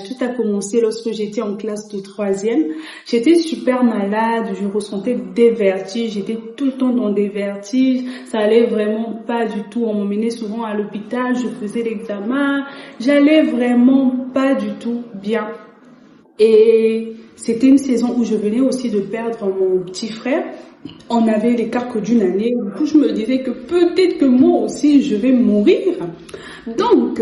Tout a commencé lorsque j'étais en classe de troisième. J'étais super malade, je ressentais des vertiges, j'étais tout le temps dans des vertiges. Ça allait vraiment pas du tout. On m'emmenait souvent à l'hôpital, je faisais l'examen. J'allais vraiment pas du tout bien. Et c'était une saison où je venais aussi de perdre mon petit frère. On avait l'écart que d'une année. Du coup, je me disais que peut-être que moi aussi, je vais mourir. Donc,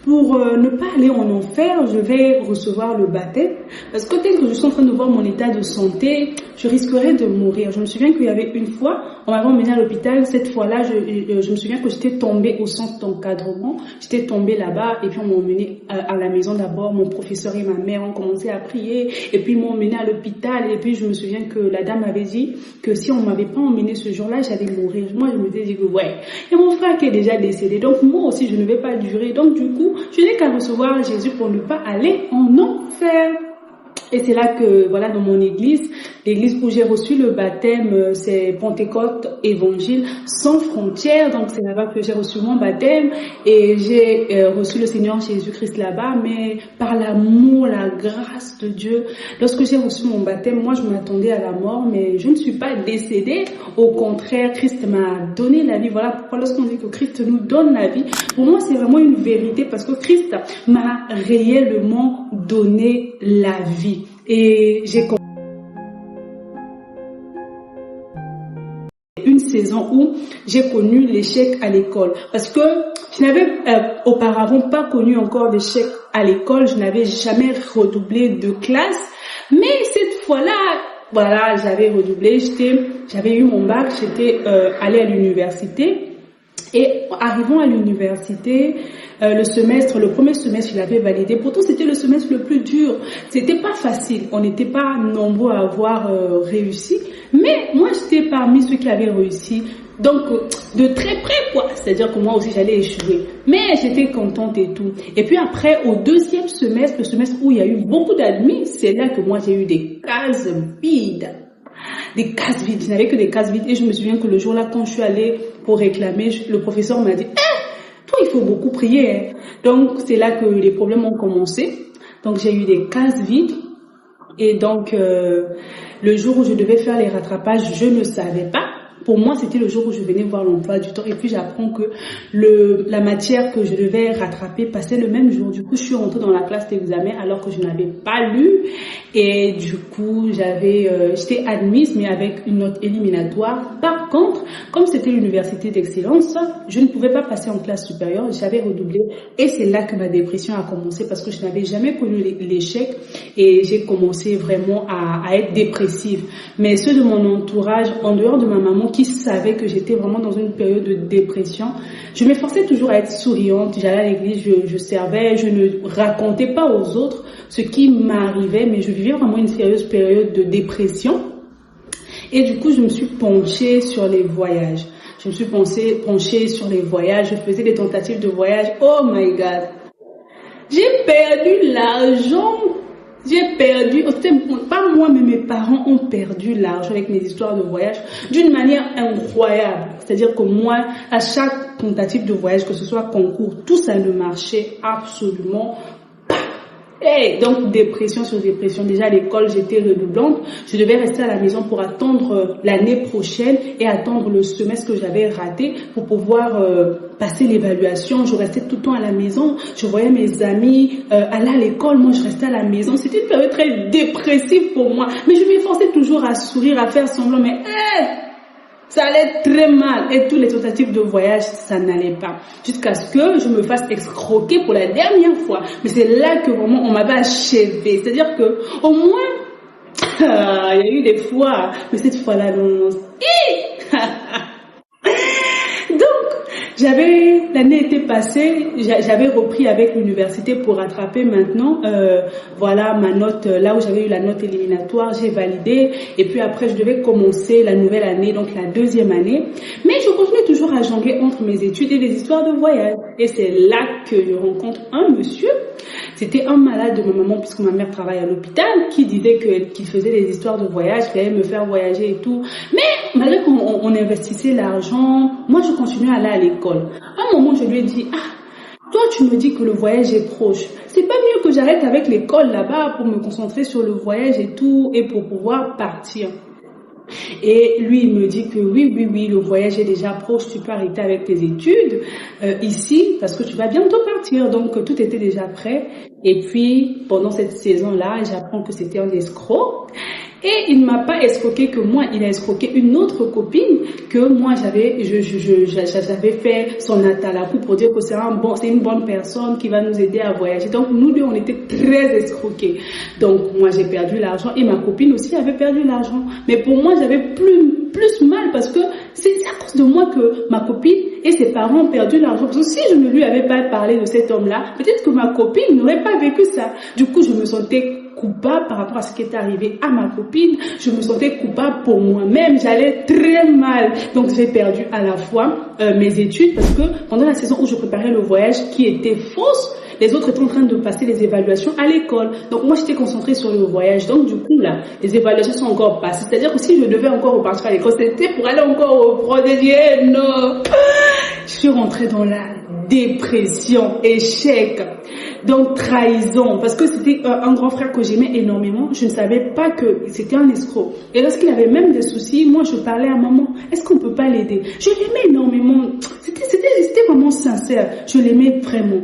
pour ne pas aller en enfer, je vais recevoir le baptême. Parce que tel que je suis en train de voir mon état de santé, je risquerais de mourir. Je me souviens qu'il y avait une fois, on m'avait emmené à l'hôpital. Cette fois-là, je me souviens que j'étais tombée au centre d'encadrement. J'étais tombée là-bas et puis on m'a emmenée à la maison d'abord. Mon professeur et ma mère ont commencé à prier. Et puis ils m'ont emmenée à l'hôpital. Et puis je me souviens que la dame avait dit que si on m'avait pas emmenée ce jour-là, j'allais mourir. Moi, je me suis dit que ouais, et mon frère qui est déjà décédé. Donc moi aussi, je ne vais pas durer. Donc du coup, je n'ai qu'à recevoir Jésus pour ne pas aller en enfer. Et c'est là que, voilà, dans mon église, l'église où j'ai reçu le baptême, c'est Pentecôte Évangile sans frontières. Donc c'est là-bas que j'ai reçu mon baptême et j'ai reçu le Seigneur Jésus-Christ là-bas. Mais par l'amour, la grâce de Dieu, lorsque j'ai reçu mon baptême, moi je m'attendais à la mort, mais je ne suis pas décédée. Au contraire, Christ m'a donné la vie. Voilà pourquoi lorsqu'on dit que Christ nous donne la vie, pour moi c'est vraiment une vérité parce que Christ m'a réellement donné la vie. Et j'ai une saison où j'ai connu l'échec à l'école parce que je n'avais auparavant pas connu encore d'échec à l'école, je n'avais jamais redoublé de classe, mais cette fois-là, voilà, j'avais redoublé, j'avais eu mon bac, j'étais allée à l'université. Et arrivant à l'université, le premier semestre, je l'avais validé. Pourtant, c'était le semestre le plus dur. C'était pas facile. On n'était pas nombreux à avoir réussi. Mais moi, j'étais parmi ceux qui avaient réussi. Donc, de très près, quoi. C'est-à-dire que moi aussi, j'allais échouer. Mais j'étais contente et tout. Et puis après, au deuxième semestre, le semestre où il y a eu beaucoup d'admis, c'est là que moi, j'ai eu des cases vides. Des cases vides, je n'avais que des cases vides et je me souviens que le jour-là quand je suis allée pour réclamer, le professeur m'a dit toi il faut beaucoup prier hein. Donc c'est là que les problèmes ont commencé. Donc j'ai eu des cases vides et donc le jour où je devais faire les rattrapages, je ne savais pas. Pour moi, c'était le jour où je venais voir l'emploi du temps et puis j'apprends que la matière que je devais rattraper passait le même jour. Du coup, je suis rentrée dans la classe d'examen alors que je n'avais pas lu et du coup, j'étais admise mais avec une note éliminatoire. Par contre, comme c'était l'université d'excellence, je ne pouvais pas passer en classe supérieure, j'avais redoublé et c'est là que ma dépression a commencé parce que je n'avais jamais connu l'échec et j'ai commencé vraiment à être dépressive. Mais ceux de mon entourage, en dehors de ma maman, qui savait que j'étais vraiment dans une période de dépression. Je m'efforçais toujours à être souriante. J'allais à l'église, je servais, je ne racontais pas aux autres ce qui m'arrivait, mais je vivais vraiment une sérieuse période de dépression. Et du coup, je me suis penchée sur les voyages. Je me suis penchée sur les voyages. Je faisais des tentatives de voyage. Oh my God! J'ai perdu l'argent. J'ai perdu, pas moi, mais mes parents ont perdu l'argent avec mes histoires de voyage d'une manière incroyable. C'est-à-dire que moi, à chaque tentative de voyage, que ce soit concours, tout ça ne marchait absolument pas. Et donc, dépression sur dépression. Déjà, à l'école, j'étais redoublante. Je devais rester à la maison pour attendre l'année prochaine et attendre le semestre que j'avais raté pour pouvoir passer l'évaluation. Je restais tout le temps à la maison. Je voyais mes amis aller à l'école. Moi, je restais à la maison. C'était une période très dépressive pour moi. Mais je m'efforçais toujours à sourire, à faire semblant. Mais ça allait très mal. Et tous les tentatives de voyage, ça n'allait pas. Jusqu'à ce que je me fasse escroquer pour la dernière fois. Mais c'est là que vraiment on m'avait achevé. C'est-à-dire que au moins, il y a eu des fois. Mais cette fois-là, non. L'année était passée, j'avais repris avec l'université pour rattraper maintenant, voilà ma note, là où j'avais eu la note éliminatoire, j'ai validé et puis après je devais commencer la nouvelle année, donc la deuxième année, mais je continuais toujours à jongler entre mes études et les histoires de voyage et c'est là que je rencontre un monsieur, c'était un malade de ma maman puisque ma mère travaille à l'hôpital qui disait qu'il faisait des histoires de voyage, qu'il allait me faire voyager et tout, mais malgré qu'on investissait l'argent, moi je continuais à aller à l'école. À un moment, je lui ai dit, toi tu me dis que le voyage est proche. C'est pas mieux que j'arrête avec l'école là-bas pour me concentrer sur le voyage et tout, et pour pouvoir partir. Et lui, il me dit que oui, le voyage est déjà proche, tu peux arrêter avec tes études ici parce que tu vas bientôt partir. Donc, tout était déjà prêt. Et puis, pendant cette saison-là, j'apprends que c'était un escroc. Et il ne m'a pas escroqué que moi, il a escroqué une autre copine que moi j'avais fait son atalakou pour dire que c'est une bonne personne qui va nous aider à voyager. Donc nous deux, on était très escroqués. Donc moi j'ai perdu l'argent et ma copine aussi avait perdu l'argent. Mais pour moi j'avais plus mal parce que c'est à cause de moi que ma copine et ses parents ont perdu l'argent. Parce que si je ne lui avais pas parlé de cet homme-là, peut-être que ma copine n'aurait pas vécu ça. Du coup, je me sentais coupable par rapport à ce qui est arrivé à ma copine. Je me sentais coupable pour moi-même. J'allais très mal. Donc, j'ai perdu à la fois mes études parce que pendant la saison où je préparais le voyage qui était fausse, les autres étaient en train de passer les évaluations à l'école. Donc, moi, j'étais concentrée sur le voyage. Donc, du coup, là, les évaluations sont encore passées. C'est-à-dire que si je devais encore repartir à l'école, c'était pour aller encore au projet. Non! Je suis rentrée dans la dépression, échec, donc trahison, parce que c'était un grand frère que j'aimais énormément. Je ne savais pas que c'était un escroc. Et lorsqu'il avait même des soucis, moi je parlais à maman, est-ce qu'on peut pas l'aider? Je l'aimais énormément, c'était vraiment sincère, je l'aimais vraiment.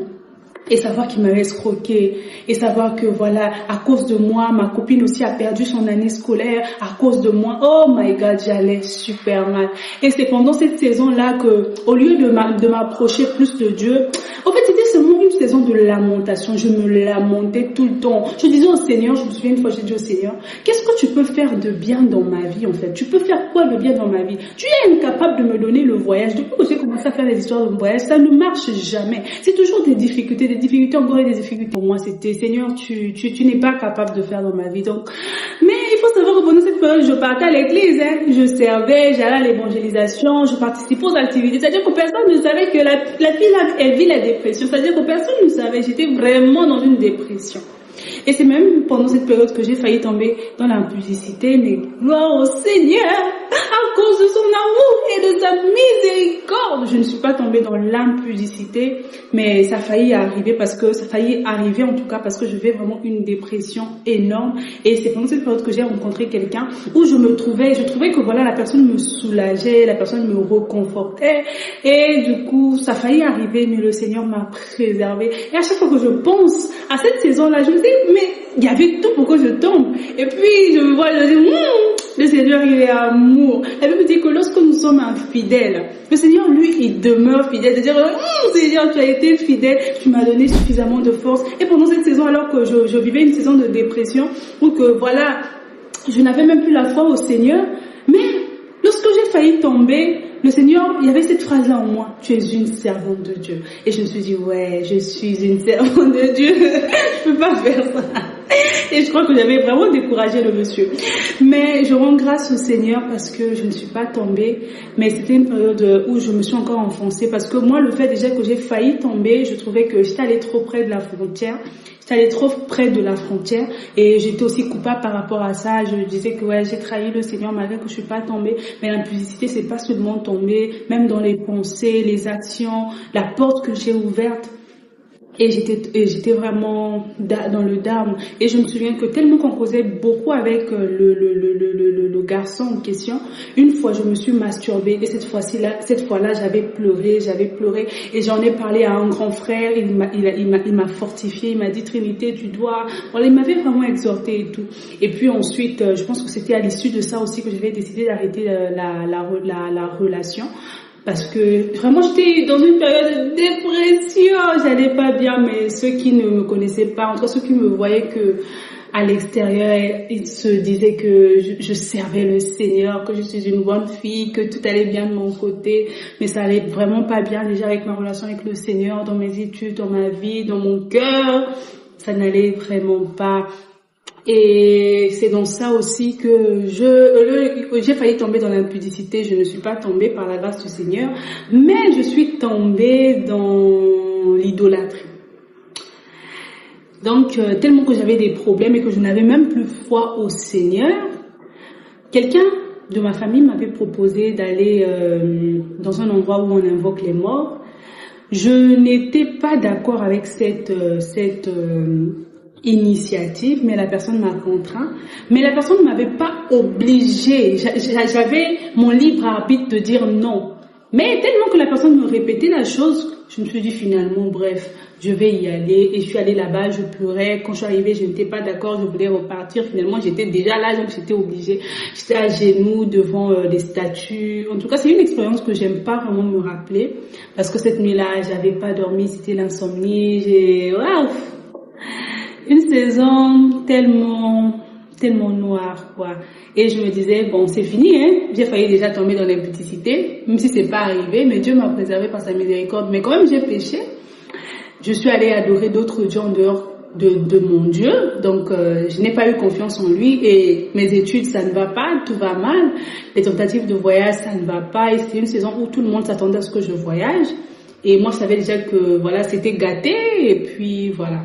Et savoir qu'il m'avait escroqué, et savoir que voilà, à cause de moi, ma copine aussi a perdu son année scolaire, à cause de moi, oh my god, j'allais super mal. Et c'est pendant cette saison-là que, au lieu de m'approcher plus de Dieu, en fait, c'était seulement une saison de lamentation. Je me lamentais tout le temps. Je disais au Seigneur, je me souviens une fois, j'ai dit au Seigneur, qu'est-ce que tu peux faire de bien dans ma vie, en fait? Tu peux faire quoi de bien dans ma vie? Tu es incapable de me donner le voyage. Depuis que j'ai commencé à faire les histoires de voyage, ça ne marche jamais. C'est toujours des difficultés, encore et des difficultés. Pour moi, c'était, Seigneur, tu n'es pas capable de faire dans ma vie. Donc, mais il faut savoir que pendant cette période, je partais à l'église, hein. Je servais, j'allais à l'évangélisation, je participais aux activités. C'est-à-dire que personne ne savait que la fille, là, elle vit la dépression. C'est-à-dire que personne ne savait. J'étais vraiment dans une dépression. Et c'est même pendant cette période que j'ai failli tomber dans l'impudicité, mais gloire au Seigneur, à cause de son amour et de sa miséricorde. Je ne suis pas tombée dans l'impudicité, mais ça a failli arriver en tout cas parce que je vivais vraiment une dépression énorme. Et c'est pendant cette période que j'ai rencontré quelqu'un où je trouvais que voilà, la personne me soulageait, la personne me reconfortait. Et du coup, ça a failli arriver, mais le Seigneur m'a préservée. Et à chaque fois que je pense à cette saison-là, je me dis, mais il y avait tout pour que je tombe. Et puis, je me vois, je dis, le Seigneur, il est amour. La Bible dit que lorsque nous sommes infidèles, le Seigneur, lui, il demeure fidèle. De dire, Seigneur, tu as été fidèle, tu m'as donné suffisamment de force. Et pendant cette saison, alors que je vivais une saison de dépression, où que, voilà, je n'avais même plus la foi au Seigneur, mais lorsque j'ai failli tomber, le Seigneur, il y avait cette phrase-là en moi, tu es une servante de Dieu. Et je me suis dit, ouais, je suis une servante de Dieu, je peux pas faire ça. Et je crois que j'avais vraiment découragé le monsieur. Mais je rends grâce au Seigneur parce que je ne suis pas tombée. Mais c'était une période où je me suis encore enfoncée. Parce que moi, le fait déjà que j'ai failli tomber, je trouvais que j'étais allée trop près de la frontière. J'allais trop près de la frontière et j'étais aussi coupable par rapport à ça. Je disais que ouais, j'ai trahi le Seigneur malgré que je suis pas tombée. Mais l'impudicité, c'est pas seulement tomber, même dans les pensées, les actions, la porte que j'ai ouverte. Et j'étais vraiment dans le down. Et je me souviens que tellement qu'on causait beaucoup avec le garçon en question, une fois je me suis masturbée et cette fois-là j'avais pleuré. Et j'en ai parlé à un grand frère, il m'a fortifié, il m'a dit Trinité, tu dois... Voilà, il m'avait vraiment exhorté et tout. Et puis ensuite, je pense que c'était à l'issue de ça aussi que j'avais décidé d'arrêter la relation. Parce que vraiment j'étais dans une période de dépression, j'allais pas bien, mais ceux qui ne me connaissaient pas, en tout cas ceux qui me voyaient que à l'extérieur, ils se disaient que je servais le Seigneur, que je suis une bonne fille, que tout allait bien de mon côté, mais ça allait vraiment pas bien déjà avec ma relation avec le Seigneur, dans mes études, dans ma vie, dans mon cœur, ça n'allait vraiment pas. Et c'est dans ça aussi que j'ai failli tomber dans l'impudicité. Je ne suis pas tombée par la grâce du Seigneur, mais je suis tombée dans l'idolâtrie. Donc, tellement que j'avais des problèmes et que je n'avais même plus foi au Seigneur, quelqu'un de ma famille m'avait proposé d'aller dans un endroit où on invoque les morts. Je n'étais pas d'accord avec cette initiative, mais la personne m'a contraint. Mais la personne ne m'avait pas obligée. J'avais mon libre arbitre de dire non. Mais tellement que la personne me répétait la chose, je me suis dit finalement, bref, je vais y aller. Et je suis allée là-bas, je pleurais. Quand je suis arrivée, je n'étais pas d'accord, je voulais repartir. Finalement, j'étais déjà là, donc j'étais obligée. J'étais à genoux devant des statues. En tout cas, c'est une expérience que j'aime pas vraiment me rappeler. Parce que cette nuit-là, j'avais pas dormi, c'était l'insomnie. Waouh! Une saison tellement noire, quoi. Et je me disais, bon, c'est fini, hein. J'ai failli déjà tomber dans l'impudicité, même si c'est pas arrivé, mais Dieu m'a préservé par sa miséricorde. Mais quand même, j'ai péché. Je suis allée adorer d'autres dieux en dehors de mon Dieu. Donc, je n'ai pas eu confiance en lui et mes études, ça ne va pas, tout va mal. Les tentatives de voyage, ça ne va pas. Et c'était une saison où tout le monde s'attendait à ce que je voyage. Et moi, je savais déjà que, voilà, c'était gâté. Et puis, voilà.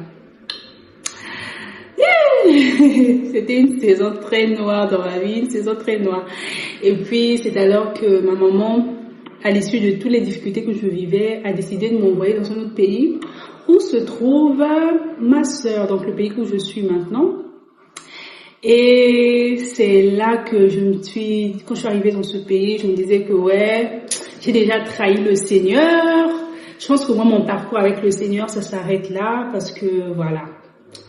C'était une saison très noire dans ma vie, une saison très noire. Et puis, c'est alors que ma maman, à l'issue de toutes les difficultés que je vivais, a décidé de m'envoyer dans un autre pays où se trouve ma sœur, donc le pays où je suis maintenant. Et c'est là que quand je suis arrivée dans ce pays, je me disais que ouais, j'ai déjà trahi le Seigneur. Je pense que moi, mon parcours avec le Seigneur, ça s'arrête là parce que voilà.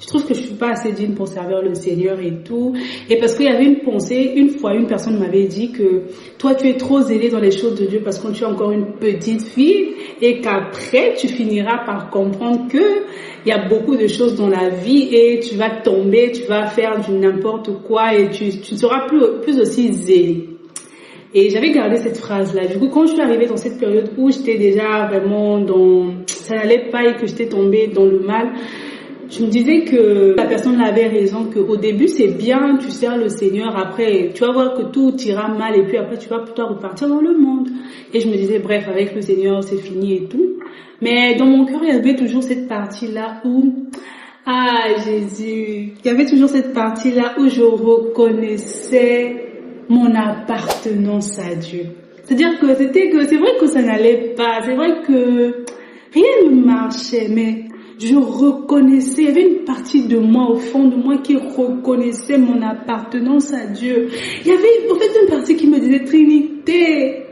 Je trouve que je suis pas assez digne pour servir le Seigneur et tout. Et parce qu'il y avait une pensée, une fois, une personne m'avait dit que toi, tu es trop zélée dans les choses de Dieu parce que tu es encore une petite fille et qu'après, tu finiras par comprendre que il y a beaucoup de choses dans la vie et tu vas tomber, tu vas faire du n'importe quoi et tu ne seras plus aussi zélée. Et j'avais gardé cette phrase-là. Du coup, quand je suis arrivée dans cette période où j'étais déjà vraiment ça n'allait pas et que j'étais tombée dans le mal, je me disais que la personne avait raison, qu'au début c'est bien, tu sers le Seigneur, après tu vas voir que tout ira mal et puis après tu vas plutôt repartir dans le monde. Et je me disais bref, avec le Seigneur c'est fini et tout. Mais dans mon cœur il y avait toujours cette partie-là où, ah Jésus, il y avait toujours cette partie-là où je reconnaissais mon appartenance à Dieu. C'est-à-dire que c'est vrai que ça n'allait pas, c'est vrai que rien ne marchait, mais je reconnaissais, il y avait une partie de moi, au fond de moi, qui reconnaissait mon appartenance à Dieu. Il y avait, en fait, une partie qui me disait, Trinité,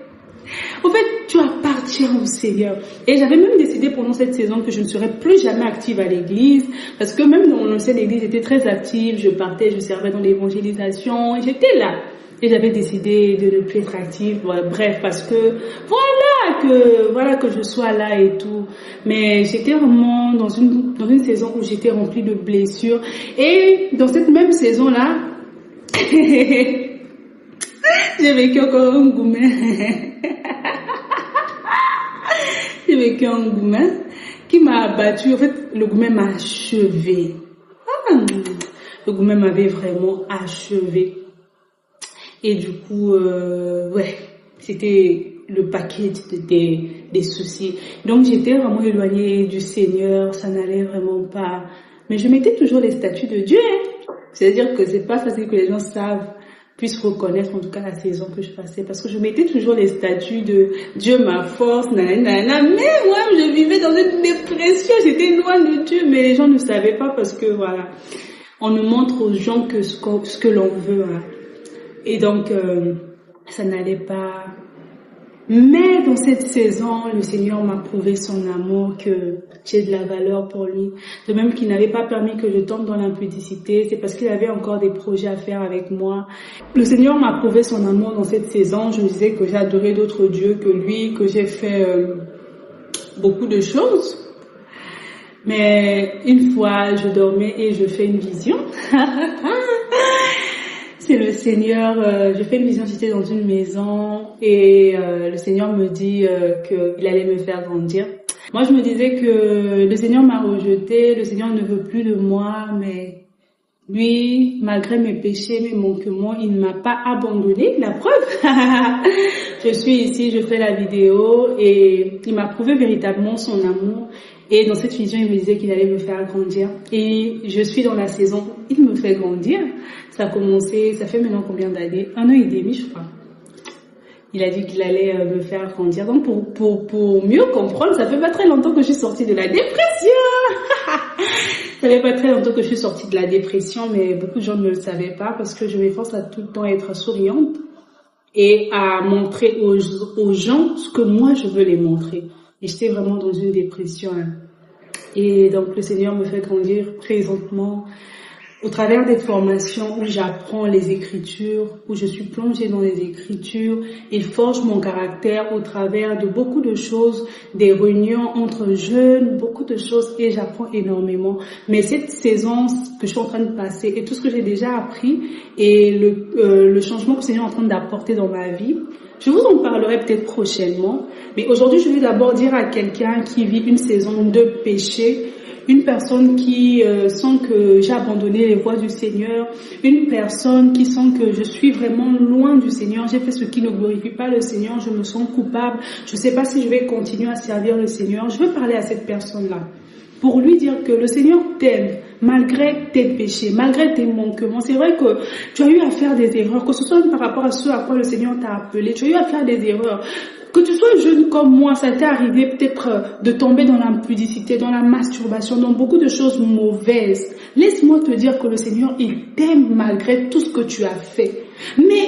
en fait, tu appartiens au Seigneur. Et j'avais même décidé pendant cette saison que je ne serais plus jamais active à l'église, parce que même dans mon ancienne église, j'étais très active, je partais, je servais dans l'évangélisation, et j'étais là. Et j'avais décidé de ne plus être active, bref, parce que voilà que je sois là et tout. Mais j'étais vraiment dans une saison où j'étais remplie de blessures. Et dans cette même saison-là, j'ai vécu encore un goumen. J'ai vécu un goumen qui m'a abattu. En fait, le goumen m'a achevé. Le goumen m'avait vraiment achevé. Et du coup, ouais, c'était le paquet des soucis. Donc, j'étais vraiment éloignée du Seigneur, ça n'allait vraiment pas. Mais je mettais toujours les statuts de Dieu. Hein. C'est-à-dire que c'est pas facile que les gens puissent reconnaître en tout cas la saison que je passais. Parce que je mettais toujours les statuts de Dieu, ma force, nanana. Mais moi, je vivais dans une dépression, j'étais loin de Dieu. Mais les gens ne savaient pas parce que voilà, on ne montre aux gens que ce que l'on veut. Hein. Et donc, ça n'allait pas. Mais dans cette saison, le Seigneur m'a prouvé son amour, que j'ai de la valeur pour lui. De même qu'il n'avait pas permis que je tombe dans l'impudicité, c'est parce qu'il avait encore des projets à faire avec moi. Le Seigneur m'a prouvé son amour dans cette saison. Je me disais que j'ai adoré d'autres dieux que lui, que j'ai fait beaucoup de choses. Mais une fois, je dormais et je fais une vision. C'est le Seigneur, je fais une vision, j'étais dans une maison et le Seigneur me dit qu'il allait me faire grandir. Moi, je me disais que le Seigneur m'a rejeté, le Seigneur ne veut plus de moi, mais lui, malgré mes péchés, mes manquements, il ne m'a pas abandonné. La preuve, je suis ici, je fais la vidéo et il m'a prouvé véritablement son amour. Et dans cette vision, il me disait qu'il allait me faire grandir. Et je suis dans la saison où il me fait grandir. Ça a commencé, ça fait maintenant combien d'années? 1 an et demi, je crois. Il a dit qu'il allait me faire grandir. Donc, pour mieux comprendre, ça fait pas très longtemps que je suis sortie de la dépression. Ça fait pas très longtemps que je suis sortie de la dépression, mais beaucoup de gens ne le savaient pas parce que je m'efforce à tout le temps être souriante et à montrer aux gens ce que moi je veux les montrer. Et j'étais vraiment dans une dépression. Et donc, le Seigneur me fait grandir présentement au travers des formations où j'apprends les Écritures, où je suis plongée dans les Écritures. Il forge mon caractère au travers de beaucoup de choses, des réunions entre jeunes, beaucoup de choses, et j'apprends énormément. Mais cette saison que je suis en train de passer et tout ce que j'ai déjà appris et le changement que le Seigneur est en train d'apporter dans ma vie, je vous en parlerai peut-être prochainement. Mais aujourd'hui, je vais d'abord dire à quelqu'un qui vit une saison de péché, une personne qui sent que j'ai abandonné les voies du Seigneur, une personne qui sent que je suis vraiment loin du Seigneur, j'ai fait ce qui ne glorifie pas le Seigneur, je me sens coupable, je ne sais pas si je vais continuer à servir le Seigneur. Je veux parler à cette personne-là pour lui dire que le Seigneur t'aime malgré tes péchés, malgré tes manquements. C'est vrai que tu as eu à faire des erreurs, que ce soit par rapport à ce à quoi le Seigneur t'a appelé, tu as eu à faire des erreurs. Que tu sois jeune comme moi, ça t'est arrivé peut-être de tomber dans l'impudicité, dans la masturbation, dans beaucoup de choses mauvaises. Laisse-moi te dire que le Seigneur, il t'aime malgré tout ce que tu as fait. Mais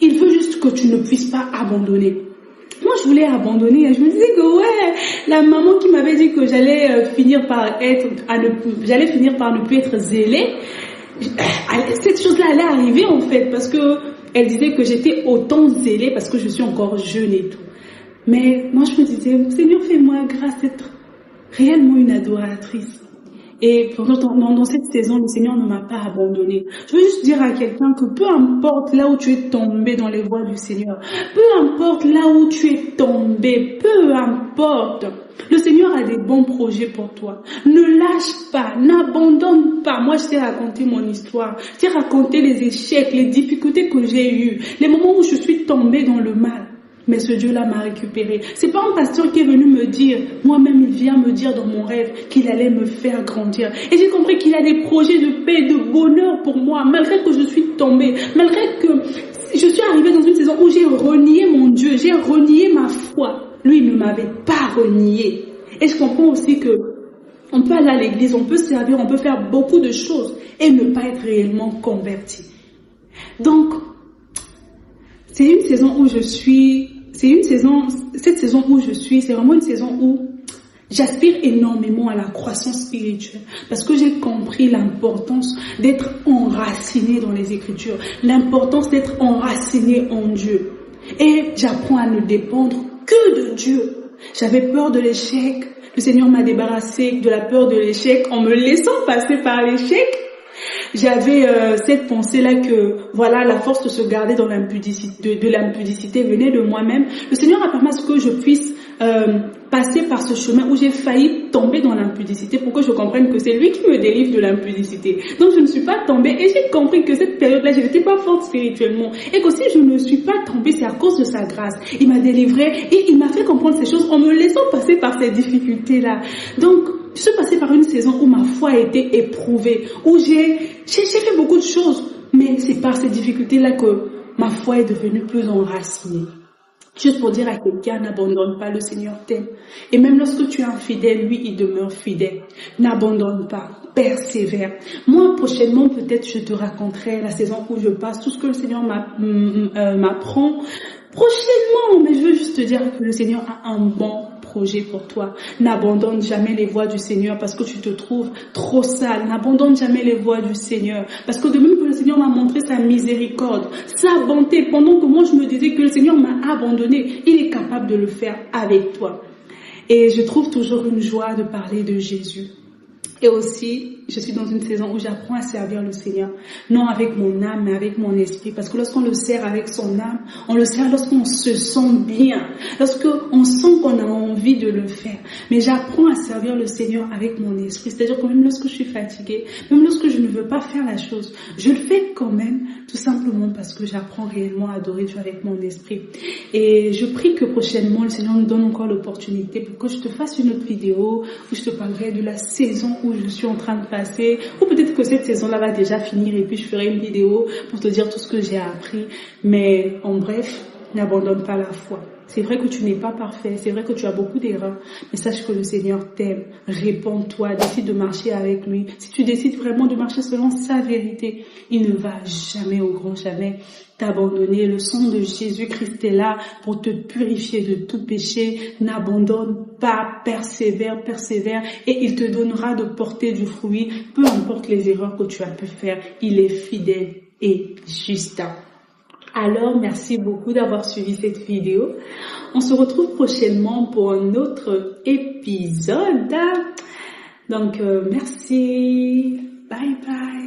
il veut juste que tu ne puisses pas abandonner. Moi, je voulais abandonner. Je me disais que la maman qui m'avait dit que j'allais finir par ne plus être zélée, cette chose-là allait arriver en fait, parce que elle disait que j'étais autant zélée parce que je suis encore jeune et tout. Mais moi, je me disais, Seigneur, fais-moi grâce d'être réellement une adoratrice. Et dans cette saison, le Seigneur ne m'a pas abandonnée. Je veux juste dire à quelqu'un que peu importe là où tu es tombé dans les voies du Seigneur, peu importe là où tu es tombé, peu importe, le Seigneur a des bons projets pour toi. Ne lâche pas, n'abandonne pas. Moi, je t'ai raconté mon histoire. Je t'ai raconté les échecs, les difficultés que j'ai eues, les moments où je suis tombée dans le mal. Mais ce Dieu-là m'a récupéré. C'est pas un pasteur qui est venu me dire, moi-même il vient me dire dans mon rêve qu'il allait me faire grandir. Et j'ai compris qu'il a des projets de paix, de bonheur pour moi, malgré que je suis tombée, malgré que je suis arrivée dans une saison où j'ai renié mon Dieu, j'ai renié ma foi. Lui, il ne m'avait pas renié. Et je comprends aussi que on peut aller à l'église, on peut servir, on peut faire beaucoup de choses et ne pas être réellement converti. Donc, c'est une saison où je suis, cette saison où je suis, c'est vraiment une saison où j'aspire énormément à la croissance spirituelle parce que j'ai compris l'importance d'être enraciné dans les Écritures, l'importance d'être enraciné en Dieu. Et j'apprends à ne dépendre que de Dieu. J'avais peur de l'échec. Le Seigneur m'a débarrassé de la peur de l'échec en me laissant passer par l'échec. J'avais cette pensée-là que, voilà, la force de se garder dans l'impudicité, de l'impudicité venait de moi-même. Le Seigneur a permis à ce que je puisse passer par ce chemin où j'ai failli tomber dans l'impudicité pour que je comprenne que c'est lui qui me délivre de l'impudicité. Donc je ne suis pas tombée et j'ai compris que cette période-là, je n'étais pas forte spirituellement. Et que si je ne suis pas tombée, c'est à cause de sa grâce. Il m'a délivrée et il m'a fait comprendre ces choses en me laissant passer par ces difficultés-là. Donc, je suis passée par une saison où ma foi a été éprouvée, où j'ai fait beaucoup de choses, mais c'est par ces difficultés-là que ma foi est devenue plus enracinée. Juste pour dire à quelqu'un, n'abandonne pas, le Seigneur t'aime. Et même lorsque tu es infidèle, lui, il demeure fidèle. N'abandonne pas, persévère. Moi, prochainement, peut-être je te raconterai la saison où je passe, tout ce que le Seigneur m'apprend. Prochainement, mais je veux juste te dire que le Seigneur a un bon projet pour toi. N'abandonne jamais les voies du Seigneur parce que tu te trouves trop sale. N'abandonne jamais les voies du Seigneur parce que de même que le Seigneur m'a montré sa miséricorde, sa bonté, pendant que moi je me disais que le Seigneur m'a abandonné, il est capable de le faire avec toi. Et je trouve toujours une joie de parler de Jésus. Et aussi, je suis dans une saison où j'apprends à servir le Seigneur, non avec mon âme, mais avec mon esprit. Parce que lorsqu'on le sert avec son âme, on le sert lorsqu'on se sent bien, lorsqu'on sent qu'on a envie de le faire. Mais j'apprends à servir le Seigneur avec mon esprit. C'est-à-dire que même lorsque je suis fatiguée, même lorsque je ne veux pas faire la chose, je le fais quand même, tout simplement parce que j'apprends réellement à adorer Dieu avec mon esprit. Et je prie que prochainement, le Seigneur nous donne encore l'opportunité pour que je te fasse une autre vidéo où je te parlerai de la saison où je suis en train de passer, ou peut-être que cette saison-là va déjà finir et puis je ferai une vidéo pour te dire tout ce que j'ai appris. Mais en bref, n'abandonne pas la foi. C'est vrai que tu n'es pas parfait, c'est vrai que tu as beaucoup d'erreurs, mais sache que le Seigneur t'aime. Réponds-toi, décide de marcher avec lui. Si tu décides vraiment de marcher selon sa vérité, il ne va jamais, au grand jamais, t'abandonner. Le sang de Jésus-Christ est là pour te purifier de tout péché. N'abandonne pas, persévère, persévère, et il te donnera de porter du fruit, peu importe les erreurs que tu as pu faire. Il est fidèle et juste. Alors, merci beaucoup d'avoir suivi cette vidéo. On se retrouve prochainement pour un autre épisode. Donc, merci. Bye bye.